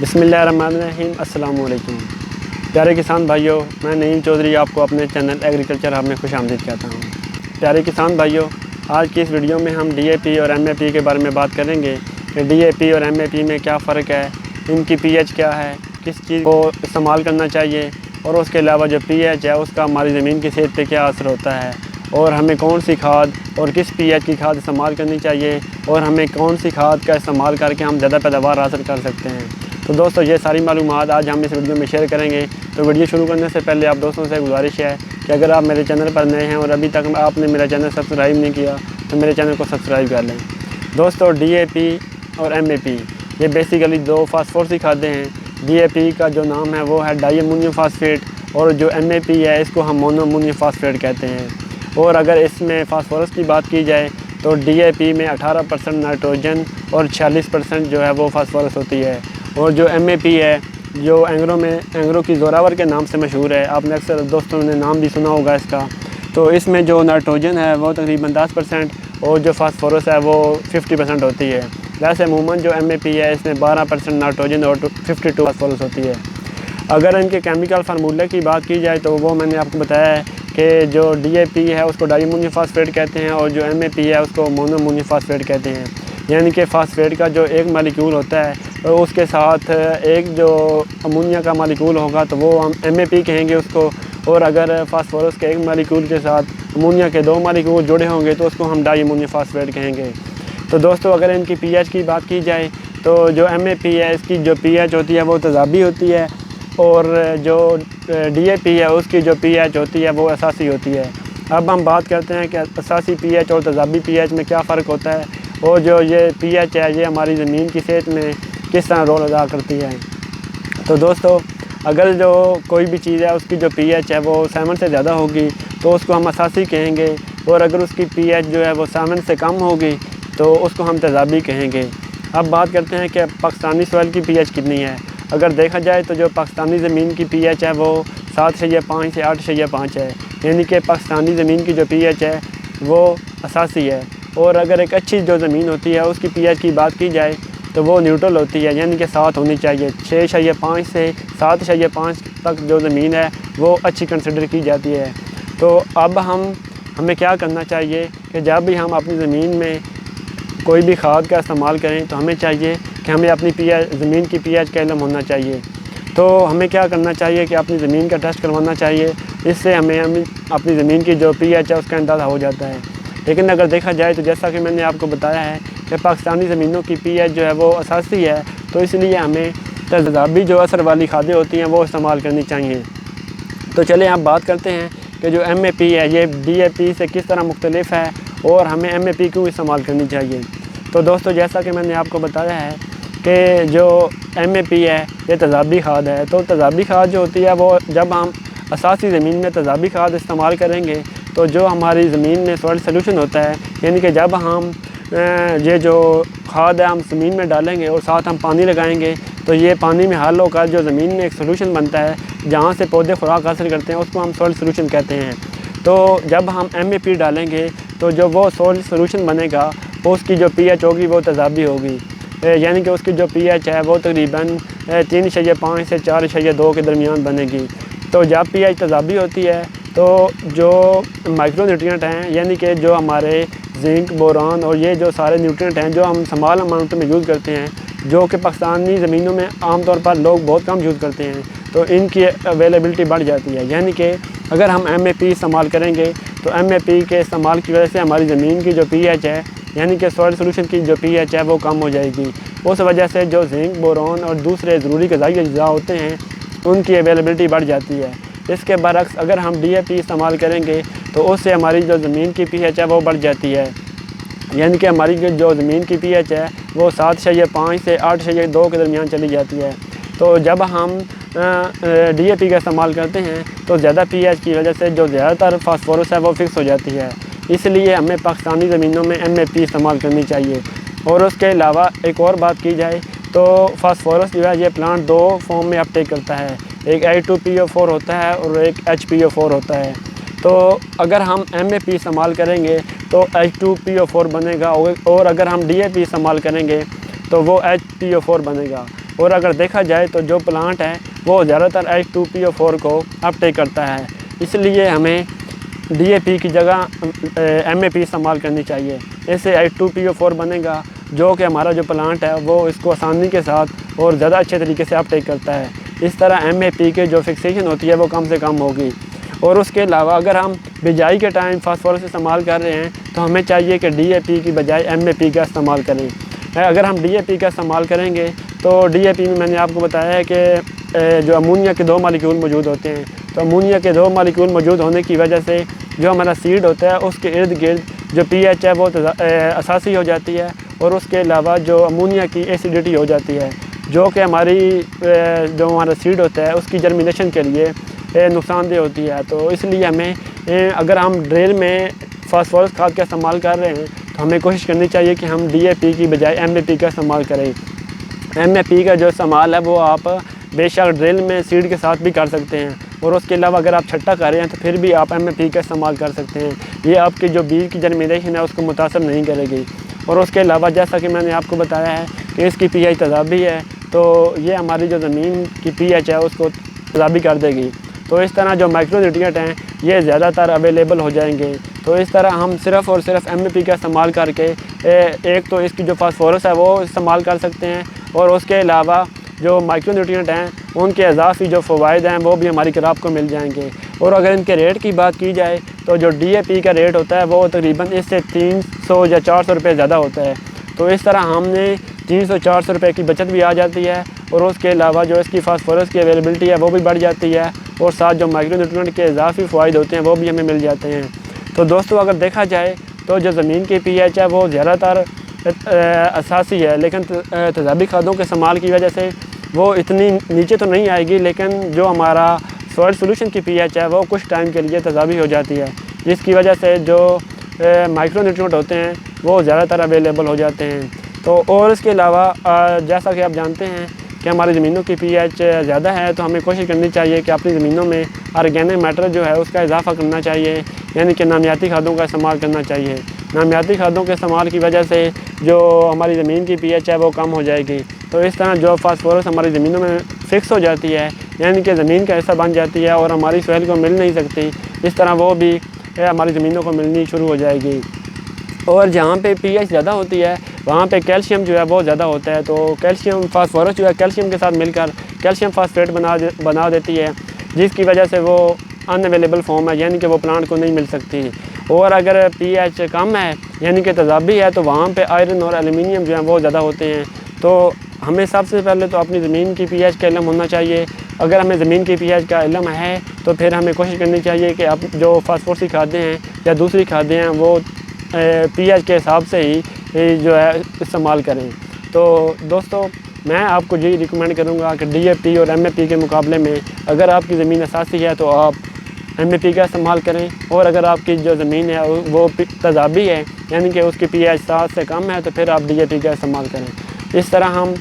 बिस्मिल्लाहिर्रहमानिर्रहीम। अस्सलाम वालेकुम प्यारे किसान भाइयों, मैं नईम चौधरी आपको अपने चैनल एग्रीकल्चर हब में खुशामदीद कहता हूँ। प्यारे किसान भाइयों, आज की इस वीडियो में हम DAP और MAP के बारे में बात करेंगे कि DAP और MAP में क्या फ़र्क है, इनकी pH क्या है, किस चीज़ को इस्तेमाल करना चाहिए और उसके अलावा जो pH है उसका हमारी ज़मीन की सेहत पे क्या असर होता है और हमें कौन सी खाद और किस pH की खाद इस्तेमाल करनी चाहिए और हमें कौन सी खाद का इस्तेमाल करके हम ज़्यादा पैदावार हासिल कर सकते हैं। तो दोस्तों, ये सारी मालूमात आज हम इस वीडियो में शेयर करेंगे। तो वीडियो शुरू करने से पहले आप दोस्तों से गुजारिश है कि अगर आप मेरे चैनल पर नए हैं और अभी तक आपने मेरा चैनल सब्सक्राइब नहीं किया तो मेरे चैनल को सब्सक्राइब कर लें। दोस्तों, DAP और MAP ये बेसिकली दो फास्फोरस खादें हैं। DAP का जो नाम है वो है डाई अमोनियम फास्फेट और जो MAP है इसको हम मोनो अमोनियम फास्फेट कहते हैं। और अगर इसमें फास्फोरस की बात की जाए तो DAP में 18% नाइट्रोजन और 46% जो है वो फास्फोरस होती है। और जो MAP है जो एंग्रो की ज़ोरावर के नाम से मशहूर है, आपने अक्सर दोस्तों ने नाम भी सुना होगा इसका। तो इसमें जो नाइट्रोजन है वो तकरीबन 10% और जो फास्फोरस है वो 50% होती है। वैसे अमूमन जो MAP है इसमें 12% नाइट्रोजन और 52 फास्फोरस होती है। अगर इनके केमिकल फार्मूले की बात की जाए तो वो मैंने आपको बताया है कि जो DAP है उसको डाई अमोनियम फास्फेट कहते हैं और जो MAP है उसको मोनो अमोनियम फास्फेट कहते हैं। यानी कि फास्फेट का जो एक मालिक्यूल होता है और उसके साथ एक जो अमोनिया का मालिक्यूल होगा तो वो हम MAP कहेंगे उसको। और अगर फास्फोरस के एक मालिक्यूल के साथ अमोनिया के 2 मालिक्यूल जुड़े होंगे तो उसको हम डाई अमोनियम फास्फेट कहेंगे। तो दोस्तों, अगर इनकी pH की बात की जाए तो जो MAP है इसकी जो pH होती है वो तेज़ाबी होती है और जो DAP है उसकी जो pH होती है वो असासी होती है। अब हम बात करते हैं कि असासी pH और तेज़ाबी pH में क्या फ़र्क होता है और जो ये pH है ये हमारी ज़मीन की सेहत में किस तरह रोल अदा करती है। तो दोस्तों, अगर जो कोई भी चीज़ है उसकी जो pH है वो 7 से ज़्यादा होगी तो उसको हम असासी कहेंगे और अगर उसकी pH जो है वो 7 से कम होगी तो उसको हम तेज़ाबी कहेंगे। अब बात करते हैं कि पाकिस्तानी सॉइल की pH कितनी है। अगर देखा जाए तो जो पाकिस्तानी ज़मीन की pH है वो 7.5 से 8.5 है। यानी कि पाकिस्तानी ज़मीन की जो pH है वो असासी है। और अगर एक अच्छी जो ज़मीन होती है उसकी pH की बात की जाए तो वो न्यूट्रल होती है, यानी कि 7 होनी चाहिए। 6.5 से 7.5 तक जो ज़मीन है वो अच्छी कंसिडर की जाती है। तो अब हमें क्या करना चाहिए कि जब भी हम अपनी ज़मीन में कोई भी खाद का इस्तेमाल करें तो हमें चाहिए कि हमें अपनी ज़मीन की pH का इल्म होना चाहिए। तो हमें क्या करना चाहिए कि अपनी ज़मीन का टेस्ट करवाना चाहिए। इससे हमें अपनी ज़मीन की जो pH है उसका अंदाज़ा हो जाता है। लेकिन अगर देखा जाए तो जैसा कि मैंने आपको बताया है कि पाकिस्तानी ज़मीनों की pH जो है वो असासी है, तो इसलिए हमें तेज़ाबी जो असर वाली खादें होती हैं वो इस्तेमाल करनी चाहिए। तो चलिए आप बात करते हैं कि जो MAP है ये DAP से किस तरह मुख्तलिफ है और हमें MAP क्यों इस्तेमाल करनी चाहिए। तो दोस्तों, जैसा कि मैंने आपको बताया है कि जो MAP है ये तेज़ाबी खाद है। तो तेज़ाबी खाद जो होती है वो जब हम असासी ज़मीन में तेज़ाबी खाद इस्तेमाल करेंगे तो जो हमारी ज़मीन में सॉइल सॉल्यूशन होता है, यानी कि जब हम ये जो खाद है हम ज़मीन में डालेंगे और साथ हम पानी लगाएंगे तो ये पानी में हल होकर जो ज़मीन में एक सॉल्यूशन बनता है जहाँ से पौधे खुराक हासिल करते हैं उसको हम सॉइल सॉल्यूशन कहते हैं। तो जब हम MAP डालेंगे तो जो वो सॉइल सॉल्यूशन बनेगा उसकी जो pH होगी वो तेज़ाबी होगी, यानी कि उसकी जो pH है वो तकरीबन 3.5 से 4.2 के दरमियान बनेगी। तो जब pH तेज़ाबी होती है तो जो माइक्रो न्यूट्रिएंट हैं, यानी कि जो हमारे जिंक, बोरान और ये जो सारे न्यूट्रिएंट हैं जो हम स्मॉल अमाउंट में यूज़ करते हैं, जो कि पाकिस्तानी ज़मीनों में आमतौर पर लोग बहुत कम यूज़ करते हैं, तो इनकी अवेलेबिलिटी बढ़ जाती है। यानी कि अगर हम MAP इस्तेमाल करेंगे तो MAP के इस्तेमाल की वजह से हमारी ज़मीन की जो pH है, यानी कि सॉइल सॉल्यूशन की जो pH है वो कम हो जाएगी। उस वजह से जो जिंक, बोरान और दूसरे ज़रूरी ग़िज़ाई अज्जा होते हैं उनकी अवेलेबिलिटी बढ़ जाती है। इसके बरक्स अगर हम DAP इस्तेमाल करेंगे तो उससे हमारी जो ज़मीन की pH है वो बढ़ जाती है, यानी कि हमारी जो ज़मीन की pH है वो 7.5 से 8.2 के दरमियान चली जाती है। तो जब हम DAP का इस्तेमाल करते हैं तो ज़्यादा pH की वजह से जो ज़्यादातर फास्फोरस है वो फिक्स हो जाती है। इसलिए हमें पाकिस्तानी ज़मीनों में MAP इस्तेमाल करनी चाहिए। और उसके अलावा एक और बात की जाए तो फास्फोरस जो है ये प्लांट 2 फॉर्म में अपटेक करता है, एक H2PO4 होता है और एक HPO4 होता है। तो अगर हम MAP इस्तेमाल करेंगे तो H2PO4 बनेगा और अगर हम DAP इस्तेमाल करेंगे तो वो HPO4 बनेगा। اور اگر دیکھا جائے تو جو پلانٹ ہے وہ زیادہ تر H2PO4 کو اپ ٹیک کرتا ہے، اس لیے ہمیں DAP کی جگہ MAP استعمال کرنی چاہیے۔ اس سے H2PO4 بنے گا جو کہ ہمارا جو پلانٹ ہے وہ اس کو آسانی کے ساتھ اور زیادہ اچھے طریقے سے اپ ٹیک کرتا ہے۔ اس طرح MAP کے جو فکسیشن ہوتی ہے وہ کم سے کم ہوگی۔ اور اس کے علاوہ اگر ہم بجائی کے ٹائم فاسفورس استعمال کر رہے ہیں تو ہمیں چاہیے کہ DAP کی بجائے MAP کا استعمال کریں۔ اگر ہم DAP کا استعمال کریں گے تو DAP میں نے آپ کو بتایا ہے کہ جو امونیا کے 2 مالیکیول موجود ہوتے ہیں، تو امونیا کے 2 مالیکیول موجود ہونے کی وجہ سے جو ہمارا سیڈ ہوتا ہے اس کے ارد گرد جو pH ہے وہ اساسی ہو جاتی ہے، اور اس کے علاوہ جو امونیا کی ایسیڈیٹی ہو جاتی ہے جو کہ جو ہمارا سیڈ ہوتا ہے اس کی جرمینیشن کے لیے نقصان دہ ہوتی ہے۔ تو اس لیے ہمیں اگر ہم ڈرل میں فاسفورس کھاد کا استعمال کر رہے ہیں تو ہمیں کوشش کرنی چاہیے کہ ہم DAP کی بجائے MAP کا استعمال کریں۔ MAP کا جو استعمال ہے وہ آپ بے شک ڈرل میں سیڈ کے ساتھ بھی کر سکتے ہیں، اور اس کے علاوہ اگر آپ چھٹا کر رہے ہیں تو پھر بھی آپ MAP کا استعمال کر سکتے ہیں۔ یہ آپ کی جو بیج کی جرمینیشن ہے اس کو متاثر نہیں کرے گی۔ اور اس کے علاوہ جیسا کہ میں نے آپ کو بتایا ہے کہ اس کی pH تیزابی ہے، تو یہ ہماری جو زمین کی pH ہے اس کو تیزابی کر دے گی۔ تو اس طرح جو مائکرو نیوٹرینٹ ہیں یہ زیادہ تر اویلیبل ہو جائیں گے۔ تو اس طرح ہم صرف اور صرف MAP کا استعمال کر کے ایک تو اس کی جو فاسفورس ہے وہ استعمال کر سکتے ہیں، اور اس کے علاوہ جو مائکرو نیوٹرینٹ ہیں ان کے اضافی جو فوائد ہیں وہ بھی ہماری کراپ کو مل جائیں گے۔ اور اگر ان کے ریٹ کی بات کی جائے تو جو DAP کا ریٹ ہوتا ہے وہ تقریباً اس سے 300 یا 400 روپے زیادہ ہوتا ہے۔ تو اس طرح ہم نے 300-400 روپے کی بچت بھی آ جاتی ہے، اور اس کے علاوہ جو اس کی فاسفورس کی اویلیبلٹی ہے وہ بھی بڑھ جاتی ہے، اور ساتھ جو مائکرو نیوٹرینٹ کے اضافی فوائد ہوتے ہیں وہ بھی ہمیں مل جاتے ہیں۔ تو دوستو اگر دیکھا جائے تو جو زمین کی pH ہے وہ زیادہ تر اساسی ہے، لیکن تیزابی کھادوں کے استعمال کی وجہ سے وہ اتنی نیچے تو نہیں آئے گی، لیکن جو ہمارا سوائل سولوشن کی pH ہے وہ کچھ ٹائم کے لیے تیزابی ہو جاتی ہے، جس کی وجہ سے جو مائکرو نیوٹرینٹ ہوتے ہیں وہ زیادہ تر اویلیبل ہو جاتے ہیں۔ تو اور اس کے علاوہ جیسا کہ آپ جانتے ہیں کہ ہماری زمینوں کی pH زیادہ ہے، تو ہمیں کوشش کرنی چاہیے کہ اپنی زمینوں میں آرگینک میٹر جو ہے اس کا اضافہ کرنا چاہیے، یعنی کہ نامیاتی کھادوں کا استعمال کرنا چاہیے۔ نامیاتی کھادوں کے استعمال کی وجہ سے جو ہماری زمین کی pH ہے وہ کم ہو جائے گی۔ تو اس طرح جو فاسفورس ہماری زمینوں میں فکس ہو جاتی ہے، یعنی کہ زمین کا حصہ بن جاتی ہے اور ہماری سویل کو مل نہیں سکتی، اس طرح وہ بھی ہماری زمینوں کو ملنی شروع ہو جائے گی۔ اور جہاں پہ pH زیادہ ہوتی ہے وہاں پہ کیلشیم جو ہے بہت زیادہ ہوتا ہے، تو کیلشیم فاسفورس جو ہے کیلشیم کے ساتھ مل کر کیلشیم فاسفیٹ بنا دیتی ہے، جس کی وجہ سے وہ ان اویلیبل فارم ہے، یعنی کہ وہ پلانٹ کو نہیں مل سکتی۔ اور اگر pH کم ہے یعنی کہ تیزابی ہے تو وہاں پہ آئرن اور ایلومینیم جو ہیں وہ زیادہ ہوتے ہیں۔ تو ہمیں سب سے پہلے تو اپنی زمین کی pH کا علم ہونا چاہیے۔ اگر ہمیں زمین کی pH کا علم ہے تو پھر ہمیں کوشش کرنی چاہیے کہ اب جو فاسفورسی کھادیں ہیں یا دوسری کھادیں ہیں وہ pH کے حساب سے ہی جو ہے استعمال کریں۔ تو دوستو میں آپ کو یہی ریکمینڈ کروں گا کہ DAP اور MAP کے مقابلے میں اگر آپ کی زمین اساسی ہے تو آپ MAP کا استعمال کریں، اور اگر آپ کی جو زمین ہے وہ تیزابی ہے یعنی کہ اس کی pH 7 سے کم ہے تو پھر آپ DAP کا استعمال کریں۔ اس طرح ہم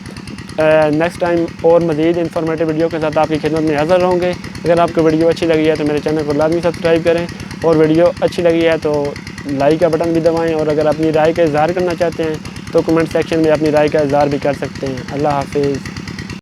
نیکسٹ ٹائم اور مزید انفارمیٹیو ویڈیو کے ساتھ آپ کی خدمت میں حاضر ہوں گے۔ اگر آپ کو ویڈیو اچھی لگی ہے تو میرے چینل کو لازمی سبسکرائب کریں، اور ویڈیو اچھی لگی ہے تو لائک کا بٹن بھی دبائیں، اور اگر اپنی رائے کا اظہار کرنا چاہتے ہیں تو کمنٹ سیکشن میں اپنی رائے کا اظہار بھی کر سکتے ہیں۔ اللہ حافظ۔